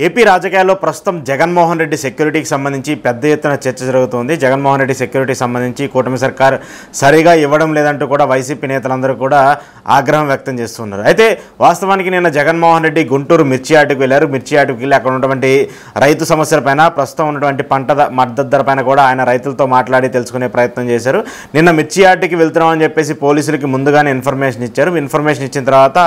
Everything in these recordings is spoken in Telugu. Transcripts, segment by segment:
ఏపీ రాజకీయాల్లో ప్రస్తుతం జగన్మోహన్ రెడ్డి సెక్యూరిటీకి సంబంధించి పెద్ద ఎత్తున చర్చ జరుగుతుంది. జగన్మోహన్ రెడ్డి సెక్యూరిటీకి సంబంధించి కూటమి సర్కార్ సరిగా ఇవ్వడం లేదంటూ కూడా వైసీపీ నేతలందరూ కూడా ఆగ్రహం వ్యక్తం చేస్తున్నారు. అయితే వాస్తవానికి నిన్న జగన్మోహన్ రెడ్డి గుంటూరు మిర్చి యార్డుకు వెళ్ళారు. మిర్చి యార్డుకు వెళ్ళి అక్కడ ఉన్నటువంటి రైతు సమస్యలపైన, ప్రస్తుతం ఉన్నటువంటి పంట మద్దతు ధర పైన కూడా ఆయన రైతులతో మాట్లాడి తెలుసుకునే ప్రయత్నం చేశారు. నిన్న మిర్చి యార్డుకి వెళ్తున్నామని చెప్పేసి పోలీసులకి ముందుగానే ఇన్ఫర్మేషన్ ఇచ్చారు. ఇన్ఫర్మేషన్ ఇచ్చిన తర్వాత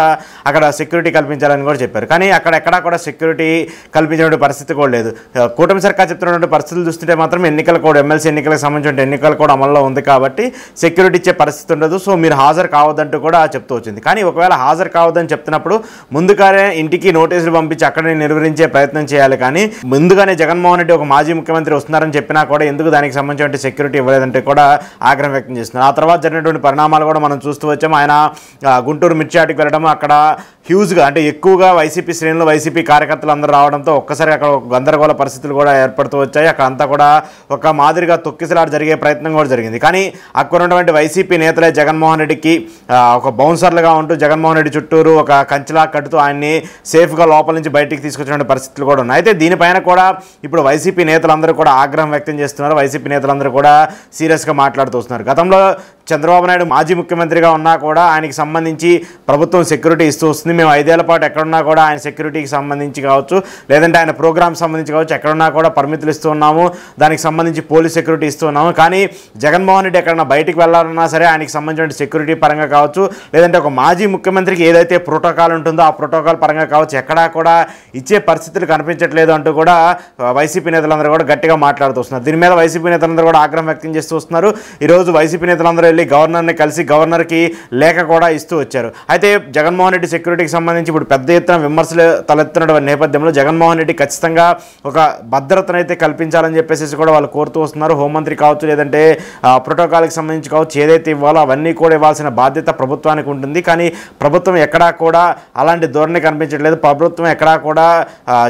అక్కడ సెక్యూరిటీ కల్పించాలని కూడా చెప్పారు. కానీ అక్కడ ఎక్కడా కూడా సెక్యూరిటీ కల్పించినటువంటి పరిస్థితి కూడా లేదు. కూటమి సర్కార్ చెప్తున్నటువంటి పరిస్థితులు చూస్తుంటే మాత్రం ఎన్నికల కోడ్, ఎమ్మెల్సీ ఎన్నికలకు సంబంధించిన ఎన్నికల కోడ్ అమల్లో ఉంది కాబట్టి సెక్యూరిటీ ఇచ్చే పరిస్థితి ఉండదు. సో మీరు హాజరు కావద్దంటూ కూడా చెప్తూ వచ్చింది. కానీ ఒకవేళ హాజరు కావద్దని చెప్తున్నప్పుడు ముందుగానే ఇంటికి నోటీసులు పంపించి అక్కడనే నిర్వహించే ప్రయత్నం చేయాలి. కానీ ముందుగానే జగన్మోహన్ రెడ్డి ఒక మాజీ ముఖ్యమంత్రి వస్తున్నారని చెప్పినా కూడా ఎందుకు దానికి సంబంధించిన సెక్యూరిటీ ఇవ్వలేదంటే కూడా ఆగ్రహం వ్యక్తం చేస్తున్నారు. ఆ తర్వాత జరిగినటువంటి పరిణామాలు కూడా మనం చూస్తూ వచ్చాము. ఆయన గుంటూరు మిర్చి యార్డుకి వెళ్ళడం, అక్కడ హ్యూజ్గా అంటే ఎక్కువగా వైసీపీ శ్రేణులు, వైసీపీ కార్యకర్తలు అందరూ రావడంతో ఒక్కసారి అక్కడ గందరగోళ పరిస్థితులు కూడా ఏర్పడుతూ వచ్చాయి. అక్కడ అంతా కూడా ఒక మాదిరిగా తొక్కిసలాట జరిగే ప్రయత్నం కూడా జరిగింది. కానీ అక్కడ ఉన్నటువంటి వైసీపీ నేతలే జగన్మోహన్ రెడ్డికి ఒక బౌన్సర్లుగా ఉంటూ జగన్మోహన్ రెడ్డి చుట్టూరు ఒక కంచెలా కట్టుతూ ఆయన్ని సేఫ్గా లోపల నుంచి బయటికి తీసుకొచ్చిన పరిస్థితులు కూడా ఉన్నాయి. అయితే దీనిపైన కూడా ఇప్పుడు వైసీపీ నేతలందరూ కూడా ఆగ్రహం వ్యక్తం చేస్తున్నారు. వైసీపీ నేతలందరూ కూడా సీరియస్గా మాట్లాడుతూ వస్తున్నారు. గతంలో చంద్రబాబు నాయుడు మాజీ ముఖ్యమంత్రిగా ఉన్నా కూడా ఆయనకి సంబంధించి ప్రభుత్వం సెక్యూరిటీ ఇస్తూ వస్తుంది. మేము 5 ఏళ్ల పాటు ఎక్కడున్నా కూడా ఆయన సెక్యూరిటీకి సంబంధించి కావచ్చు, లేదంటే ఆయన ప్రోగ్రామ్ సంబంధించి కావచ్చు, ఎక్కడున్నా కూడా పరిమితులు ఇస్తూ ఉన్నాము. దానికి సంబంధించి పోలీస్ సెక్యూరిటీ ఇస్తూ ఉన్నాము. కానీ జగన్మోహన్ రెడ్డి ఎక్కడన్నా బయటికి వెళ్ళాలన్నా సరే ఆయనకి సంబంధించిన సెక్యూరిటీ పరంగా కావచ్చు, లేదంటే ఒక మాజీ ముఖ్యమంత్రికి ఏదైతే ప్రోటోకాల్ ఉంటుందో ఆ ప్రోటోకాల్ పరంగా కావచ్చు, ఎక్కడా కూడా ఇచ్చే పరిస్థితులు కనిపించట్లేదు అంటూ కూడా వైసీపీ నేతలందరూ కూడా గట్టిగా మాట్లాడుతూ వస్తున్నారు. దీని మీద వైసీపీ నేతలందరూ కూడా ఆగ్రహం వ్యక్తం చేస్తూ వస్తున్నారు. ఈరోజు వైసీపీ నేతలందరూ వెళ్ళి గవర్నర్ని కలిసి గవర్నర్కి లేఖ కూడా ఇస్తూ వచ్చారు. అయితే జగన్మోహన్ రెడ్డి సెక్యూరిటీకి సంబంధించి ఇప్పుడు పెద్ద ఎత్తున విమర్శలు తలెత్తున్న నేపథ్యంలో జగన్మోహన్ రెడ్డి ఖచ్చితంగా ఒక భద్రతనైతే కల్పించాలని చెప్పేసి కూడా వాళ్ళు కోరుతూ వస్తున్నారు. హోంమంత్రి కావచ్చు, లేదంటే ప్రోటోకాల్కి సంబంధించి కావచ్చు, ఏదైతే ఇవ్వాలో అవన్నీ కూడా ఇవ్వాల్సిన బాధ్యత ప్రభుత్వానికి ఉంటుంది. కానీ ప్రభుత్వం ఎక్కడా కూడా అలాంటి ధోరణి కనిపించట్లేదు. ప్రభుత్వం ఎక్కడా కూడా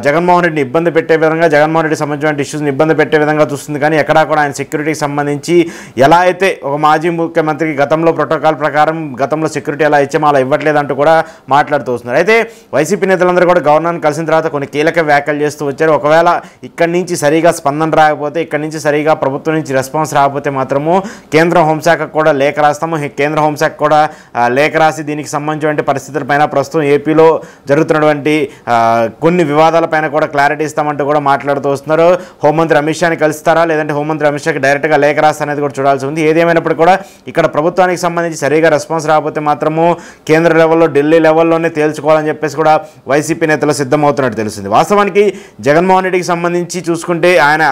జగన్మోహన్ రెడ్డిని ఇబ్బంది పెట్టే విధంగా, జగన్మోహన్ రెడ్డి సంబంధించిన ఇష్యూస్ని ఇబ్బంది పెట్టే విధంగా చూస్తుంది. కానీ ఎక్కడా కూడా ఆయన సెక్యూరిటీకి సంబంధించి ఎలా అయితే ఒక మాజీ ముఖ్యమంత్రికి గతంలో ప్రోటోకాల్ ప్రకారం గతంలో సెక్యూరిటీ ఎలా ఇచ్చామో అలా ఇవ్వట్లేదంటూ కూడా మాట్లాడుతూ వస్తున్నారు. అయితే వైసీపీ నేతలందరూ కూడా గవర్నర్ని కలిసిన తర్వాత కొన్ని కీలక వ్యాఖ్యలు చేస్తూ వచ్చారు. ఒకవేళ ఇక్కడి నుంచి సరిగా స్పందన రాకపోతే, ఇక్కడి నుంచి సరిగా ప్రభుత్వం నుంచి రెస్పాన్స్ రాకపోతే మాత్రము కేంద్ర హోంశాఖకు కూడా లేఖ రాస్తాము. కేంద్ర హోంశాఖ కూడా లేఖ రాసి దీనికి సంబంధించిన పరిస్థితులపైన, ప్రస్తుతం ఏపీలో జరుగుతున్నటువంటి కొన్ని వివాదాలపైన కూడా క్లారిటీ ఇస్తామంటూ కూడా మాట్లాడుతూ వస్తున్నారు. హోంమంత్రి అమిత్ షాని కలుస్తారా, లేదంటే హోంమంత్రి అమిత్ షాకి డైరెక్ట్గా లేఖ రాస్తా అనేది కూడా చూడాల్సి ఉంది. ఏదేమైనప్పుడు కూడా ఇక్కడ ప్రభుత్వానికి సంబంధించి సరిగా రెస్పాన్స్ రాకపోతే మాత్రము కేంద్ర లెవెల్లో, ఢిల్లీ లెవెల్లోనే తేల్చుకోవాలని చెప్పేసి కూడా వైసీపీ నేతలు సిద్ధమవుతున్నట్టు తెలుస్తుంది. వాస్తవానికి జగన్మోహన్ రెడ్డికి సంబంధించి చూసుకుంటే ఆయన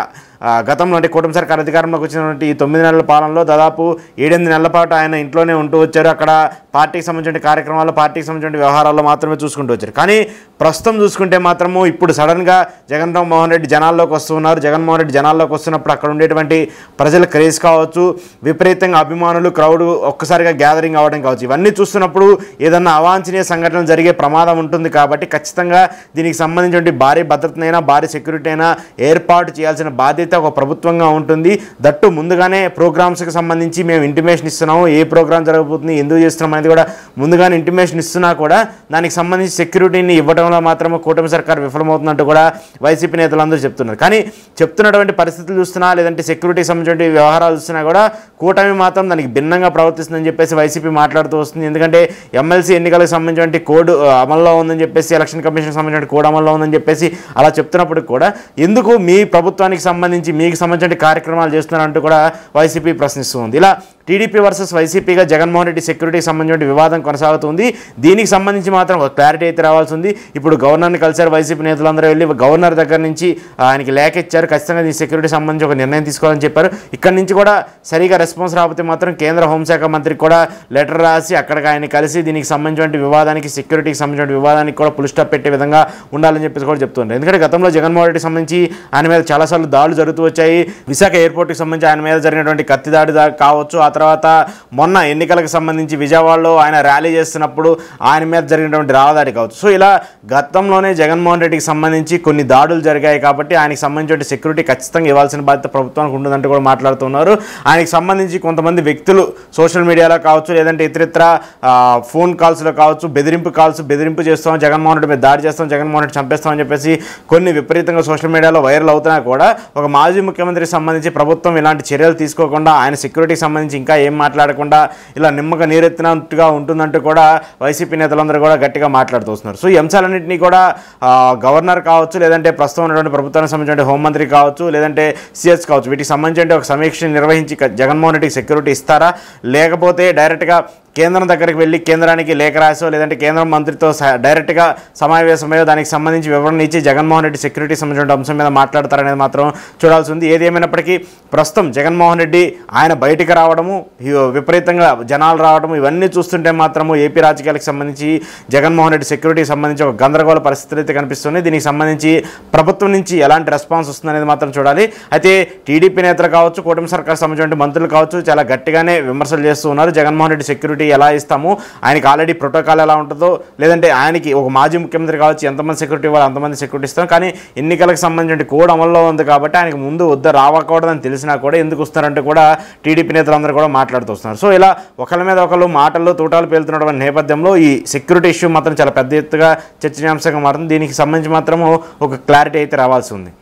గతంలో అంటే కూటమి సర్కార్ అధికారంలోకి వచ్చినటువంటి ఈ 9 నెలల పాలనలో దాదాపు 7-8 నెలల పాటు ఆయన ఇంట్లోనే ఉంటూ వచ్చారు. అక్కడ పార్టీకి సంబంధించిన కార్యక్రమాలు, పార్టీకి సంబంధించిన వ్యవహారాల్లో మాత్రమే చూసుకుంటూ వచ్చారు. కానీ ప్రస్తుతం చూసుకుంటే మాత్రము ఇప్పుడు సడన్గా జగన్మోహన్ రెడ్డి జనాల్లోకి వస్తున్నారు. జగన్మోహన్ రెడ్డి జనాల్లోకి వస్తున్నప్పుడు అక్కడ ఉండేటువంటి ప్రజల క్రేజ్ కావచ్చు, విపరీతంగా అభిమానులు, క్రౌడ్ ఒక్కసారిగా గ్యాదరింగ్ అవ్వడం కావచ్చు, ఇవన్నీ చూస్తున్నప్పుడు ఏదన్నా అవాంఛనీయ సంఘటనలు జరిగే ప్రమాదం ఉంటుంది. కాబట్టి ఖచ్చితంగా దీనికి సంబంధించిన భారీ భద్రతనైనా, భారీ సెక్యూరిటీ అయినా ఏర్పాటు చేయాల్సిన బాధ్యత ఒక ప్రభుత్వంగా ఉంటుంది. దట్టు ముందుగానే ప్రోగ్రామ్స్కి సంబంధించి మేము ఇంటిమేషన్ ఇస్తున్నాము, ఏ ప్రోగ్రామ్ జరగబోతుంది, ఎందుకు చేస్తున్నాం అనేది కూడా ముందుగానే ఇంటిమేషన్ ఇస్తున్నా కూడా దానికి సంబంధించి సెక్యూరిటీని ఇవ్వడంలో మాత్రం కూటమి సర్కార్ విఫలమవుతున్నట్టు కూడా వైసీపీ నేతలందరూ చెప్తున్నారు. కానీ చెప్తున్నటువంటి పరిస్థితులు చూస్తున్నా, లేదంటే సెక్యూరిటీకి సంబంధించిన వ్యవహారాలు చూస్తున్నా కూడా కూటమి మాత్రం దానికి భిన్నంగా ప్రవర్తిస్తుందని చెప్పేసి వైసీపీ మాట్లాడుతూ వస్తుంది. ఎందుకంటే ఎమ్మెల్సీ ఎన్నికలకు సంబంధించిన కోడ్ అమల్లో ఉందని చెప్పేసి, ఎలక్షన్ కమిషన్కి సంబంధించిన కోడ్ అమల్లో ఉందని చెప్పేసి అలా చెప్తున్నప్పుడు కూడా ఎందుకు మీ ప్రభుత్వానికి సంబంధించి మీకు సంబంధించిన కార్యక్రమాలు చేస్తున్నారంటూ కూడా వైసీపీ ప్రశ్నిస్తుంది. ఇలా టీడీపీ వర్సెస్ వైసీపీగా జగన్మోహన్ రెడ్డి సెక్యూరిటీకి సంబంధించిన వివాదం కొనసాగుతుంది. దీనికి సంబంధించి మాత్రం ఒక క్లారిటీ అయితే రావాల్సి ఉంది. ఇప్పుడు గవర్నర్ని కలిసారు వైసీపీ నేతలందరూ వెళ్ళి గవర్నర్ దగ్గర నుంచి ఆయనకి లేఖ ఇచ్చారు. ఖచ్చితంగా ఈ సెక్యూరిటీ సంబంధించి ఒక నిర్ణయం తీసుకోవాలని చెప్పారు. ఇక్కడ నుంచి కూడా సరిగా రెస్పాన్స్ రాకపోతే మాత్రం కేంద్ర హోంశాఖ మంత్రికి కూడా లెటర్ రాసి అక్కడికి ఆయన కలిసి దీనికి సంబంధించిన వివాదానికి, సెక్యూరిటీకి సంబంధించిన వివాదానికి కూడా ఫుల్ స్టాప్ పెట్టే విధంగా ఉండాలని చెప్పేసి కూడా చెప్తున్నారు. ఎందుకంటే గతంలో జగన్మోహన్ రెడ్డికి సంబంధించి ఆయన మీద చాలాసార్లు దాడులు జరుగుతూ వచ్చాయి. విశాఖ ఎయిర్పోర్ట్కి సంబంధించి ఆయన మీద జరిగినటువంటి కత్తి దాడి కావచ్చు, ఆ తర్వాత మొన్న ఎన్నికలకు సంబంధించి విజయవాడలో ఆయన ర్యాలీ చేస్తున్నప్పుడు ఆయన మీద జరిగినటువంటి రావదాడి కావచ్చు. సో ఇలా గతంలోనే జగన్మోహన్ రెడ్డికి సంబంధించి కొన్ని దాడులు జరిగాయి కాబట్టి ఆయనకి సంబంధించిన సెక్యూరిటీ ఖచ్చితంగా ఇవ్వాల్సిన బాధ్యత ప్రభుత్వానికి ఉంటుందంటూ కూడా మాట్లాడుతున్నారు. ఆయనకి సంబంధించి కొంతమంది వ్యక్తులు సోషల్ మీడియాలో కావచ్చు, లేదంటే ఇతరితర ఫోన్ కాల్స్లో కావచ్చు, బెదిరింపు చేస్తాం, జగన్మోహన్ రెడ్డి మీద దాడి చేస్తాం, జగన్మోహన్ రెడ్డి చంపేస్తామని చెప్పేసి కొన్ని విపరీతంగా సోషల్ మీడియాలో వైరల్ అవుతున్నా కూడా ఒక మాజీ ముఖ్యమంత్రికి సంబంధించి ప్రభుత్వం ఇలాంటి చర్యలు తీసుకోకుండా, ఆయన సెక్యూరిటీకి సంబంధించి ఇంకా ఏం మాట్లాడకుండా ఇలా నిమ్మక నీరెత్తినట్టుగా ఉంటుందంటూ కూడా వైసీపీ నేతలందరూ కూడా గట్టిగా మాట్లాడుతూ వస్తున్నారు. సో ఈ అంశాలన్నింటినీ కూడా గవర్నర్ కావచ్చు, లేదంటే ప్రస్తుతం ఉన్నటువంటి ప్రభుత్వానికి సంబంధించిన హోంమంత్రి కావచ్చు, లేదంటే సిఎస్ కావచ్చు, వీటికి సంబంధించి ఒక సమీక్ష నిర్వహించి జగన్మోహన్ రెడ్డికి సెక్యూరిటీ ఇస్తారా, లేకపోతే డైరెక్ట్గా కేంద్రం దగ్గరికి వెళ్ళి కేంద్రానికి లేఖ రాసో, లేదంటే కేంద్రం మంత్రితో డైరెక్ట్గా సమావేశమయ్యో దానికి సంబంధించి వివరణ ఇచ్చి జగన్మోహన్ రెడ్డి సెక్యూరిటీ సంబంధించిన అంశం మీద మాట్లాడతారనేది మాత్రం చూడాల్సి ఉంది. ఏది ఏమైనప్పటికీ ప్రస్తుతం జగన్మోహన్ రెడ్డి ఆయన బయటికి రావడము, విపరీతంగా జనాలు రావడము, ఇవన్నీ చూస్తుంటే మాత్రము ఏపీ రాజకీయాలకు సంబంధించి జగన్మోహన్ రెడ్డి సెక్యూరిటీకి సంబంధించి ఒక గందరగోళ పరిస్థితులు అయితే కనిపిస్తుంది. దీనికి సంబంధించి ప్రభుత్వం నుంచి ఎలాంటి రెస్పాన్స్ వస్తుందనేది మాత్రం చూడాలి. అయితే టీడీపీ నేతలు కావచ్చు, కూటమి సర్కార్ సంబంధించిన మంత్రులు కావచ్చు చాలా గట్టిగానే విమర్శలు చేస్తూ ఉన్నారు. జగన్మోహన్ రెడ్డి సెక్యూరిటీ ఎలా ఇస్తాము, ఆయనకి ఆల్రెడీ ప్రోటోకాల్ ఎలా ఉంటుందో, లేదంటే ఆయనకి ఒక మాజీ ముఖ్యమంత్రి కావచ్చు ఎంతమంది సెక్యూరిటీ ఇవ్వాలి అంతమంది సెక్యూరిటీ ఇస్తాం, కానీ ఎన్నికలకు సంబంధించిన కోడ్ అమల్లో ఉంది కాబట్టి ఆయనకు ముందు రావకూడదని తెలిసినా కూడా ఎందుకు వస్తారంటే కూడా టీడీపీ నేతలందరూ కూడా మాట్లాడుతూ వస్తున్నారు. సో ఇలా ఒకరి మీద ఒకరు మాటల్లో తూటాలు పేలుతున్నటువంటి నేపథ్యంలో ఈ సెక్యూరిటీ ఇష్యూ మాత్రం చాలా పెద్ద ఎత్తుగా చర్చనీయాంశంగా మారుతుంది. దీనికి సంబంధించి మాత్రము ఒక క్లారిటీ అయితే రావాల్సి ఉంది.